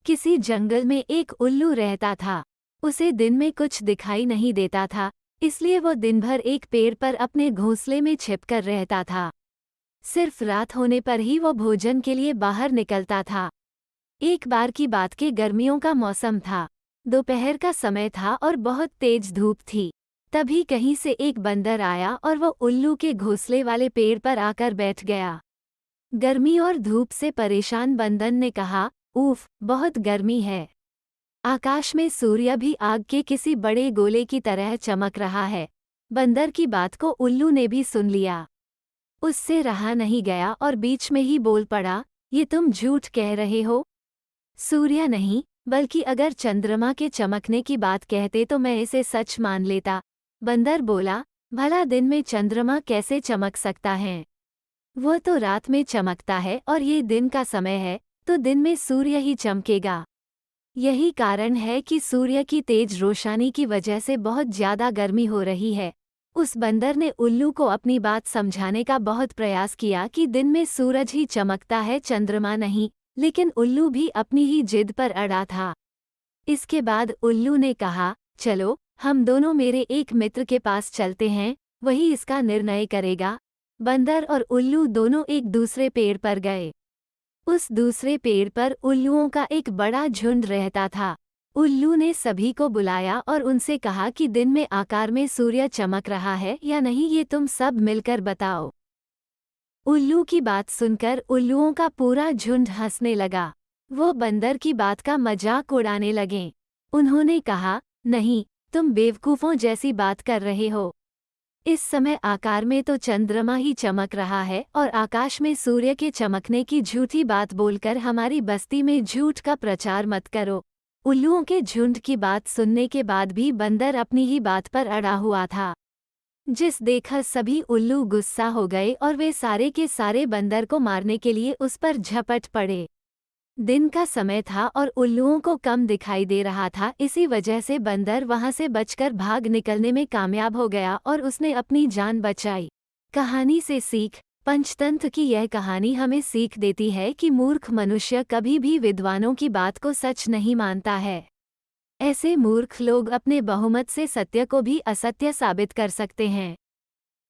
किसी जंगल में एक उल्लू रहता था। उसे दिन में कुछ दिखाई नहीं देता था, इसलिए वो दिन भर एक पेड़ पर अपने घोंसले में छिपकर रहता था। सिर्फ रात होने पर ही वो भोजन के लिए बाहर निकलता था। एक बार की बात के गर्मियों का मौसम था। दोपहर का समय था और बहुत तेज धूप थी। तभी कहीं से एक बंदर आया और वो उल्लू के घोंसले वाले पेड़ पर आकर बैठ गया। गर्मी और धूप से परेशान बंदर ने कहा, "उफ, बहुत गर्मी है। आकाश में सूर्य भी आग के किसी बड़े गोले की तरह चमक रहा है।" बंदर की बात को उल्लू ने भी सुन लिया। उससे रहा नहीं गया और बीच में ही बोल पड़ा, "ये तुम झूठ कह रहे हो। सूर्य नहीं, बल्कि अगर चंद्रमा के चमकने की बात कहते तो मैं इसे सच मान लेता।" बंदर बोला, "भला दिन में चंद्रमा कैसे चमक सकता है? वो तो रात में चमकता है और ये दिन का समय है, तो दिन में सूर्य ही चमकेगा। यही कारण है कि सूर्य की तेज रोशनी की वजह से बहुत ज्यादा गर्मी हो रही है।" उस बंदर ने उल्लू को अपनी बात समझाने का बहुत प्रयास किया कि दिन में सूरज ही चमकता है, चंद्रमा नहीं, लेकिन उल्लू भी अपनी ही जिद पर अड़ा था। इसके बाद उल्लू ने कहा, "चलो, हम दोनों मेरे एक मित्र के पास चलते हैं, वही इसका निर्णय करेगा।" बंदर और उल्लू दोनों एक दूसरे पेड़ पर गए। उस दूसरे पेड़ पर उल्लुओं का एक बड़ा झुंड रहता था। उल्लू ने सभी को बुलाया और उनसे कहा कि दिन में आकार में सूर्य चमक रहा है या नहीं, ये तुम सब मिलकर बताओ। उल्लू की बात सुनकर उल्लुओं का पूरा झुंड हंसने लगा। वो बंदर की बात का मजाक उड़ाने लगे। उन्होंने कहा, "नहीं, तुम बेवकूफों जैसी बात कर रहे हो। इस समय आकार में तो चंद्रमा ही चमक रहा है और आकाश में सूर्य के चमकने की झूठी बात बोलकर हमारी बस्ती में झूठ का प्रचार मत करो।" उल्लुओं के झुंड की बात सुनने के बाद भी बंदर अपनी ही बात पर अड़ा हुआ था, जिस देखकर सभी उल्लू गुस्सा हो गए और वे सारे के सारे बंदर को मारने के लिए उस पर झपट पड़े। दिन का समय था और उल्लुओं को कम दिखाई दे रहा था, इसी वजह से बंदर वहां से बचकर भाग निकलने में कामयाब हो गया और उसने अपनी जान बचाई। कहानी से सीख। पंचतंत्र की यह कहानी हमें सीख देती है कि मूर्ख मनुष्य कभी भी विद्वानों की बात को सच नहीं मानता है। ऐसे मूर्ख लोग अपने बहुमत से सत्य को भी असत्य साबित कर सकते हैं।